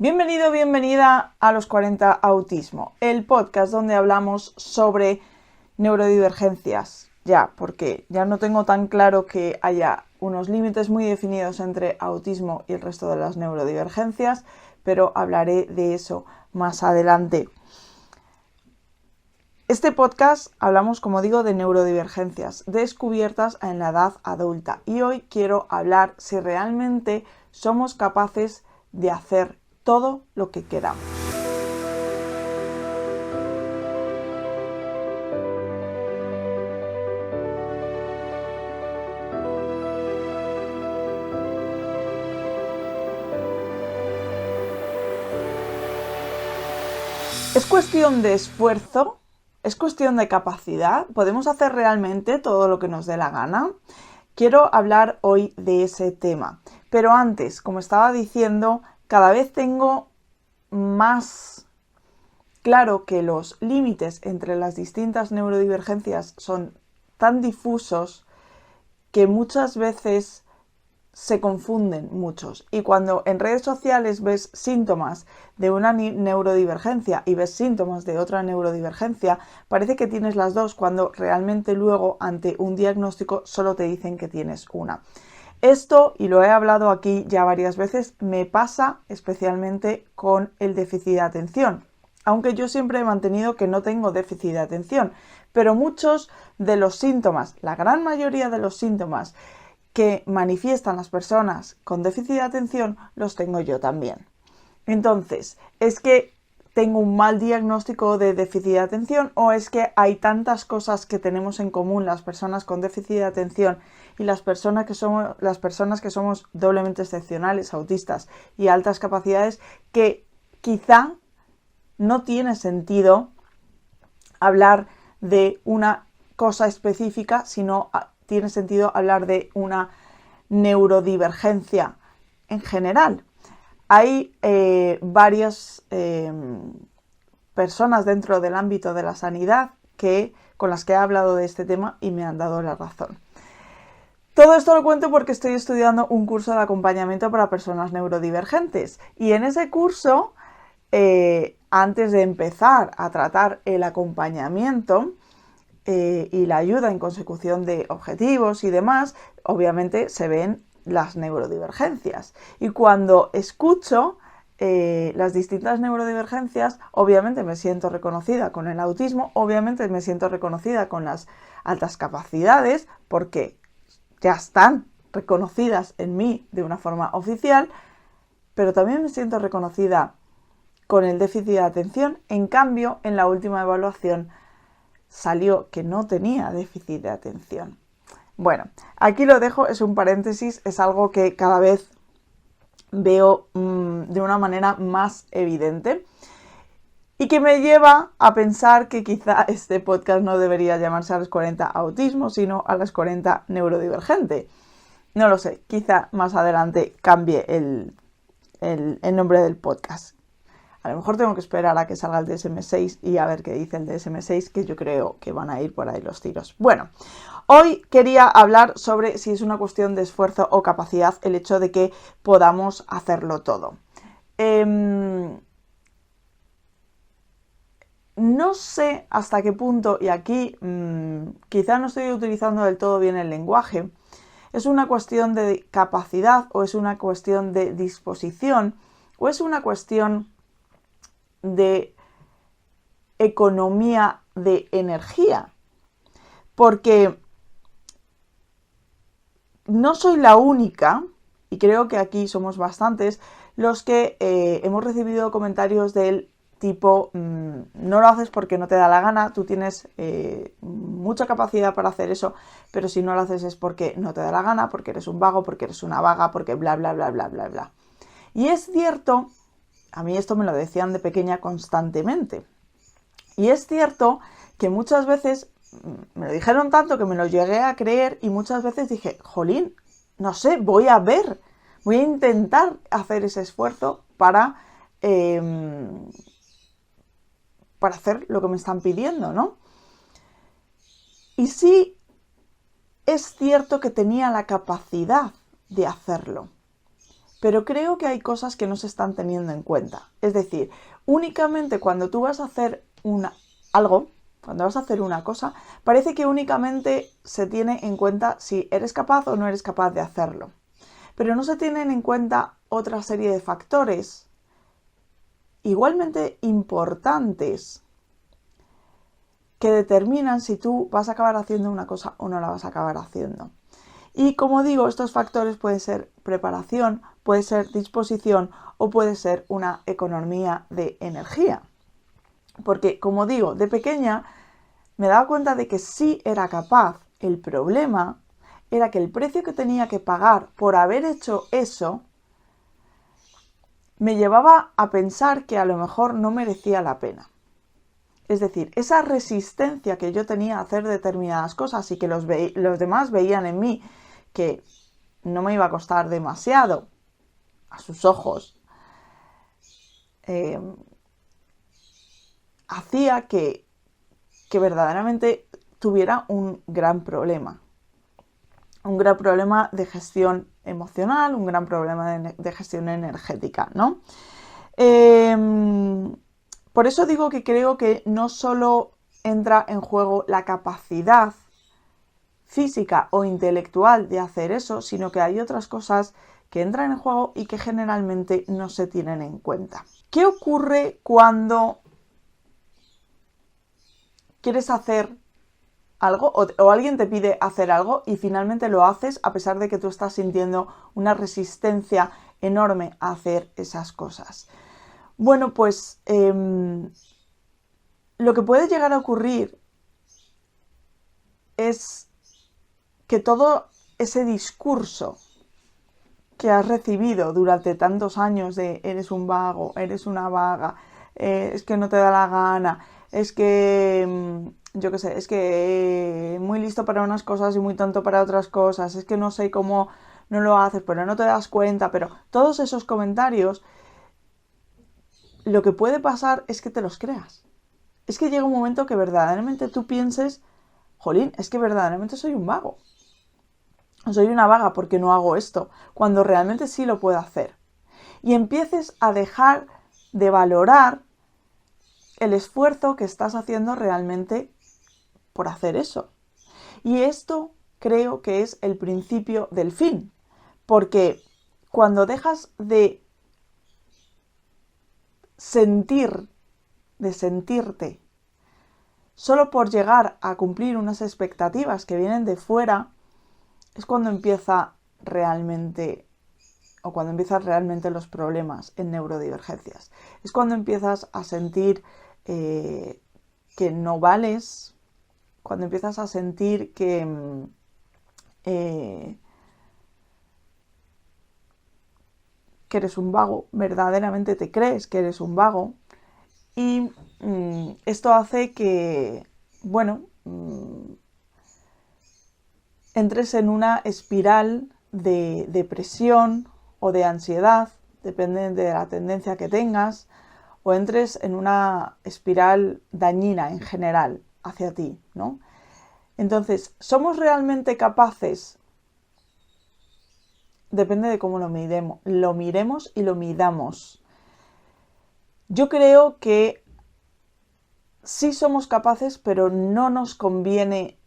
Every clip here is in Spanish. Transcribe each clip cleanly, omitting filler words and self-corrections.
Bienvenido, bienvenida a Los 40 Autismo, el podcast donde hablamos sobre neurodivergencias. Porque ya no tengo tan claro que haya unos límites muy definidos entre autismo y el resto de las neurodivergencias, pero hablaré de eso más adelante. Este podcast hablamos, como digo, de neurodivergencias descubiertas en la edad adulta y hoy quiero hablar si realmente somos capaces de hacer todo lo que queramos. ¿Es cuestión de esfuerzo? ¿Es cuestión de capacidad? ¿Podemos hacer realmente todo lo que nos dé la gana? Quiero hablar hoy de ese tema. Pero antes, como estaba diciendo, cada vez tengo más claro que los límites entre las distintas neurodivergencias son tan difusos que muchas veces se confunden muchos. Y cuando en redes sociales ves síntomas de una neurodivergencia y ves síntomas de otra neurodivergencia, parece que tienes las dos cuando realmente luego ante un diagnóstico solo te dicen que tienes una. Esto, y lo he hablado aquí ya varias veces, me pasa especialmente con el déficit de atención. Aunque yo siempre he mantenido que no tengo déficit de atención, pero muchos de los síntomas, la gran mayoría de los síntomas que manifiestan las personas con déficit de atención, los tengo yo también. Entonces, ¿es que tengo un mal diagnóstico de déficit de atención o es que hay tantas cosas que tenemos en común las personas con déficit de atención y las personas que somos doblemente excepcionales, autistas y altas capacidades, que quizá no tiene sentido hablar de una cosa específica, sino tiene sentido hablar de una neurodivergencia en general? Hay varias personas dentro del ámbito de la sanidad con las que he hablado de este tema y me han dado la razón. Todo esto lo cuento porque estoy estudiando un curso de acompañamiento para personas neurodivergentes y en ese curso, antes de empezar a tratar el acompañamiento y la ayuda en consecución de objetivos y demás, obviamente se ven las neurodivergencias. Y cuando escucho las distintas neurodivergencias, obviamente me siento reconocida con el autismo, obviamente me siento reconocida con las altas capacidades, porque ya están reconocidas en mí de una forma oficial, pero también me siento reconocida con el déficit de atención. En cambio, en la última evaluación salió que no tenía déficit de atención. Bueno, aquí lo dejo, es un paréntesis, es algo que cada vez veo de una manera más evidente y que me lleva a pensar que quizá este podcast no debería llamarse a los 40 autismo, sino a las 40 neurodivergente. No lo sé, quizá más adelante cambie el nombre del podcast. A lo mejor tengo que esperar a que salga el DSM-6 y a ver qué dice el DSM-6, que yo creo que van a ir por ahí los tiros. Bueno, hoy quería hablar sobre si es una cuestión de esfuerzo o capacidad el hecho de que podamos hacerlo todo. No sé hasta qué punto, y aquí quizá no estoy utilizando del todo bien el lenguaje, es una cuestión de capacidad o es una cuestión de disposición o es una cuestión de economía de energía, porque no soy la única, y creo que aquí somos bastantes, los que hemos recibido comentarios del tipo, no lo haces porque no te da la gana, tú tienes mucha capacidad para hacer eso, pero si no lo haces es porque no te da la gana, porque eres un vago, porque eres una vaga, porque bla, bla, bla, bla, bla, bla. Y es cierto, a mí esto me lo decían de pequeña constantemente, y es cierto que muchas veces me lo dijeron tanto que me lo llegué a creer y muchas veces dije, jolín, no sé, voy a intentar hacer ese esfuerzo para hacer lo que me están pidiendo, ¿no? Y sí, es cierto que tenía la capacidad de hacerlo, pero creo que hay cosas que no se están teniendo en cuenta. Es decir, únicamente cuando tú vas a hacer algo, cuando vas a hacer una cosa, parece que únicamente se tiene en cuenta si eres capaz o no eres capaz de hacerlo. Pero no se tienen en cuenta otra serie de factores igualmente importantes que determinan si tú vas a acabar haciendo una cosa o no la vas a acabar haciendo. Y como digo, estos factores pueden ser preparación, puede ser disposición o puede ser una economía de energía. Porque, como digo, de pequeña me daba cuenta de que sí era capaz. El problema era que el precio que tenía que pagar por haber hecho eso me llevaba a pensar que a lo mejor no merecía la pena. Es decir, esa resistencia que yo tenía a hacer determinadas cosas y que los demás veían en mí que no me iba a costar demasiado a sus ojos, hacía que verdaderamente tuviera un gran problema de gestión emocional, un gran problema de gestión energética, ¿no? Por eso digo que creo que no solo entra en juego la capacidad física o intelectual de hacer eso, sino que hay otras cosas que entran en juego y que generalmente no se tienen en cuenta. ¿Qué ocurre cuando quieres hacer algo o alguien te pide hacer algo y finalmente lo haces a pesar de que tú estás sintiendo una resistencia enorme a hacer esas cosas? Bueno, pues lo que puede llegar a ocurrir es que todo ese discurso que has recibido durante tantos años de eres un vago, eres una vaga, es que no te da la gana, es que, yo qué sé, es que muy listo para unas cosas y muy tonto para otras cosas, es que no sé cómo no lo haces, pero no te das cuenta, pero todos esos comentarios, lo que puede pasar es que te los creas. Es que llega un momento que verdaderamente tú pienses, jolín, es que verdaderamente soy un vago. Soy una vaga porque no hago esto, cuando realmente sí lo puedo hacer. Y empieces a dejar de valorar el esfuerzo que estás haciendo realmente por hacer eso. Y esto creo que es el principio del fin, porque cuando dejas de sentirte, solo por llegar a cumplir unas expectativas que vienen de fuera, es cuando empiezan realmente los problemas en neurodivergencias. Es cuando empiezas a sentir que no vales, cuando empiezas a sentir que eres un vago, verdaderamente te crees que eres un vago. Y esto hace que, entres en una espiral de depresión o de ansiedad, depende de la tendencia que tengas, o entres en una espiral dañina en general hacia ti, ¿no? Entonces, ¿somos realmente capaces? Depende de cómo lo miremos y lo midamos. Yo creo que sí somos capaces, pero no nos conviene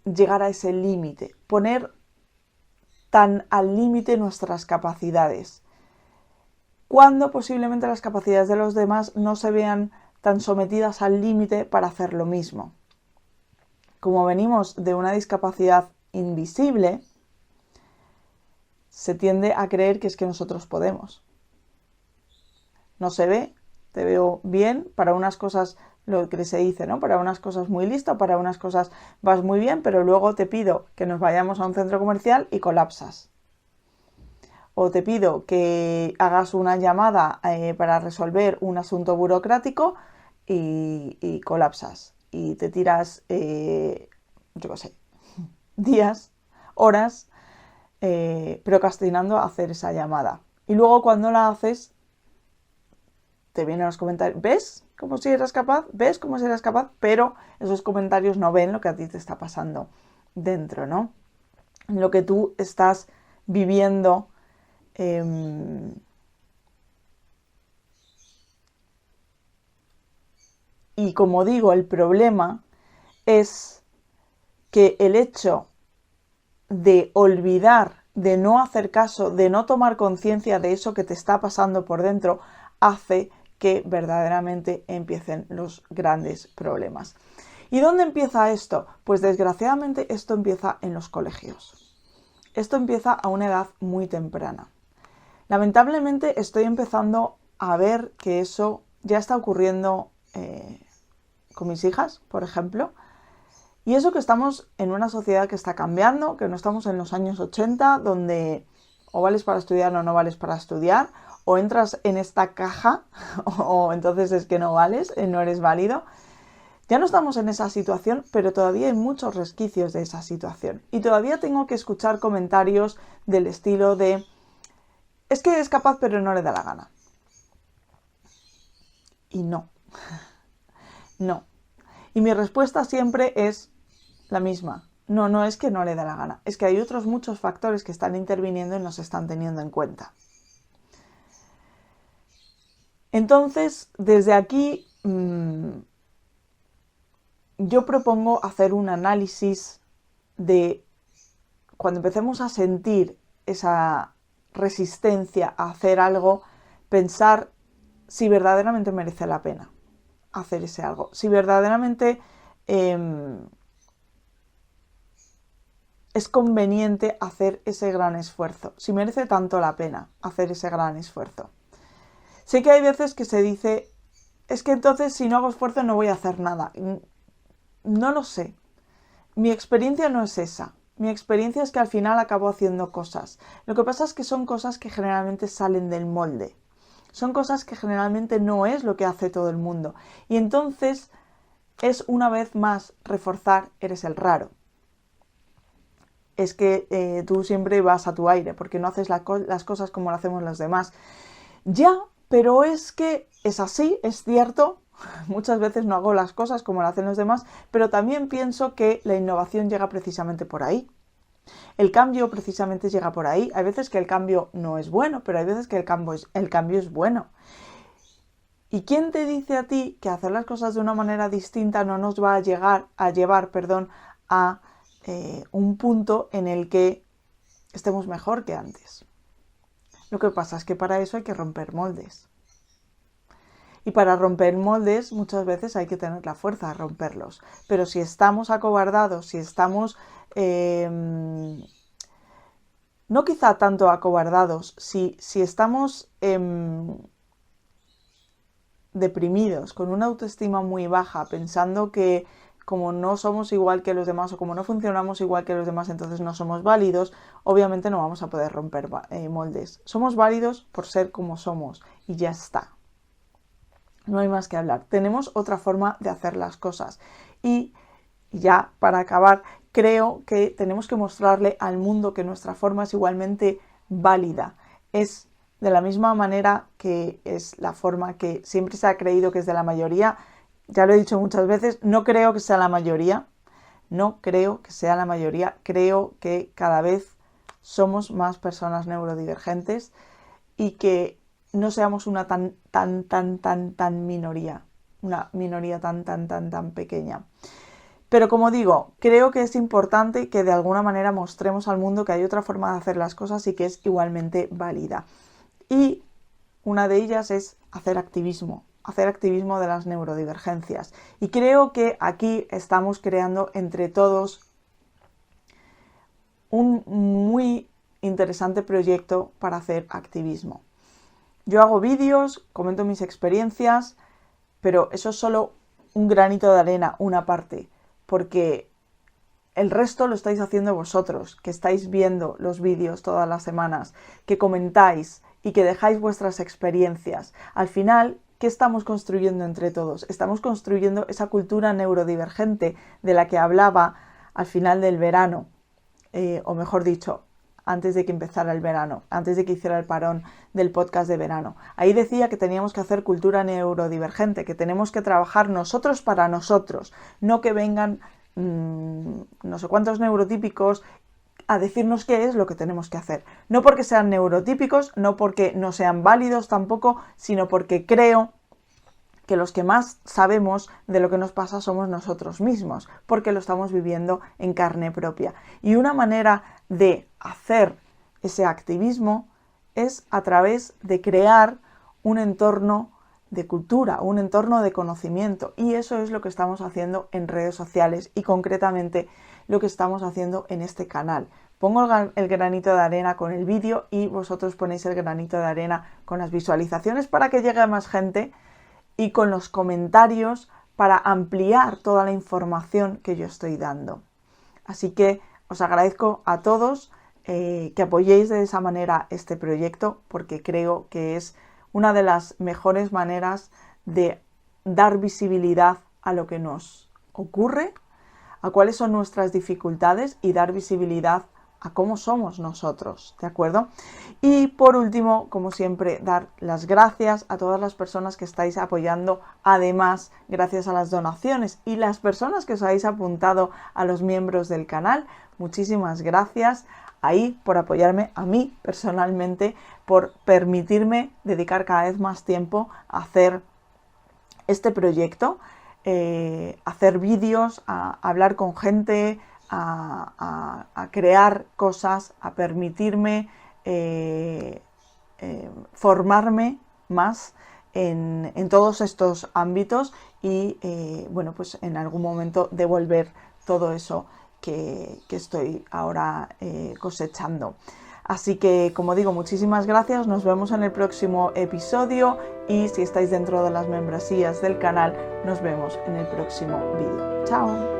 llegar a ese límite, poner tan al límite nuestras capacidades, cuando posiblemente las capacidades de los demás no se vean tan sometidas al límite para hacer lo mismo. Como venimos de una discapacidad invisible, se tiende a creer que es que nosotros podemos. No se ve, te veo bien, para unas cosas lo que se dice, ¿no? Para unas cosas muy listo, para unas cosas vas muy bien, pero luego te pido que nos vayamos a un centro comercial y colapsas. O te pido que hagas una llamada para resolver un asunto burocrático y colapsas. Y te tiras, yo qué sé, días, horas procrastinando a hacer esa llamada. Y luego cuando la haces, te vienen los comentarios, ¿ves cómo si eras capaz? ¿Ves cómo si eras capaz? Pero esos comentarios no ven lo que a ti te está pasando dentro, ¿no? Lo que tú estás viviendo Y como digo, el problema es que el hecho de olvidar, de no hacer caso, de no tomar conciencia de eso que te está pasando por dentro, hace que verdaderamente empiecen los grandes problemas. ¿Y dónde empieza esto? Pues desgraciadamente esto empieza en los colegios. Esto empieza a una edad muy temprana. Lamentablemente estoy empezando a ver que eso ya está ocurriendo con mis hijas, por ejemplo. Y eso que estamos en una sociedad que está cambiando, que no estamos en los años 80, donde o vales para estudiar o no vales para estudiar, o entras en esta caja o entonces es que no vales, no eres válido. Ya no estamos en esa situación, pero todavía hay muchos resquicios de esa situación. Y todavía tengo que escuchar comentarios del estilo de es que es capaz pero no le da la gana. Y no. No. Y mi respuesta siempre es la misma. No es que no le da la gana. Es que hay otros muchos factores que están interviniendo y no se están teniendo en cuenta. Entonces, desde aquí yo propongo hacer un análisis de cuando empecemos a sentir esa resistencia a hacer algo, pensar si verdaderamente merece la pena hacer ese algo, si verdaderamente es conveniente hacer ese gran esfuerzo, si merece tanto la pena hacer ese gran esfuerzo. Sé que hay veces que se dice, es que entonces si no hago esfuerzo no voy a hacer nada. No lo sé. Mi experiencia no es esa. Mi experiencia es que al final acabo haciendo cosas. Lo que pasa es que son cosas que generalmente salen del molde. Son cosas que generalmente no es lo que hace todo el mundo. Y entonces es una vez más reforzar, eres el raro. Es que tú siempre vas a tu aire porque no haces las cosas como lo hacemos los demás. Ya, pero es que es así, es cierto. Muchas veces no hago las cosas como lo hacen los demás, pero también pienso que la innovación llega precisamente por ahí. El cambio precisamente llega por ahí. Hay veces que el cambio no es bueno, pero hay veces que el cambio es bueno. ¿Y quién te dice a ti que hacer las cosas de una manera distinta no nos va a llevar a un punto en el que estemos mejor que antes? Lo que pasa es que para eso hay que romper moldes. Y para romper moldes muchas veces hay que tener la fuerza de romperlos. Pero si estamos acobardados, si estamos no quizá tanto acobardados, si estamos deprimidos, con una autoestima muy baja, pensando que como no somos igual que los demás o como no funcionamos igual que los demás, entonces no somos válidos, obviamente no vamos a poder romper moldes. Somos válidos por ser como somos y ya está. No hay más que hablar. Tenemos otra forma de hacer las cosas. Y ya para acabar, creo que tenemos que mostrarle al mundo que nuestra forma es igualmente válida. Es de la misma manera que es la forma que siempre se ha creído que es de la mayoría. Ya lo he dicho muchas veces, no creo que sea la mayoría. No creo que sea la mayoría. Creo que cada vez somos más personas neurodivergentes y que no seamos una tan minoría, una minoría tan pequeña. Pero como digo, creo que es importante que de alguna manera mostremos al mundo que hay otra forma de hacer las cosas y que es igualmente válida. Y una de ellas es hacer activismo de las neurodivergencias. Y creo que aquí estamos creando entre todos un muy interesante proyecto para hacer activismo. Yo hago vídeos, comento mis experiencias, pero eso es solo un granito de arena, una parte, porque el resto lo estáis haciendo vosotros, que estáis viendo los vídeos todas las semanas, que comentáis y que dejáis vuestras experiencias. Al final, ¿qué estamos construyendo entre todos? Estamos construyendo esa cultura neurodivergente de la que hablaba al final del verano, o mejor dicho, antes de que empezara el verano, antes de que hiciera el parón del podcast de verano. Ahí decía que teníamos que hacer cultura neurodivergente, que tenemos que trabajar nosotros para nosotros, no que vengan no sé cuántos neurotípicos a decirnos qué es lo que tenemos que hacer. No porque sean neurotípicos, no porque no sean válidos tampoco, sino porque creo que los que más sabemos de lo que nos pasa somos nosotros mismos, porque lo estamos viviendo en carne propia. Y una manera de hacer ese activismo es a través de crear un entorno de cultura, un entorno de conocimiento, y eso es lo que estamos haciendo en redes sociales y concretamente lo que estamos haciendo en este canal. Pongo el granito de arena con el vídeo y vosotros ponéis el granito de arena con las visualizaciones para que llegue a más gente y con los comentarios para ampliar toda la información que yo estoy dando. Así que os agradezco a todos que apoyéis de esa manera este proyecto, porque creo que es una de las mejores maneras de dar visibilidad a lo que nos ocurre, a cuáles son nuestras dificultades y dar visibilidad a cómo somos nosotros, ¿de acuerdo? Y por último, como siempre, dar las gracias a todas las personas que estáis apoyando, además, gracias a las donaciones y las personas que os habéis apuntado a los miembros del canal. Muchísimas gracias ahí por apoyarme a mí personalmente, por permitirme dedicar cada vez más tiempo a hacer este proyecto, hacer vídeos, a hablar con gente, a crear cosas, a permitirme formarme más en todos estos ámbitos y bueno, pues en algún momento devolver todo eso que estoy ahora cosechando. Así que, como digo, muchísimas gracias, nos vemos en el próximo episodio y si estáis dentro de las membresías del canal, nos vemos en el próximo vídeo. ¡Chao!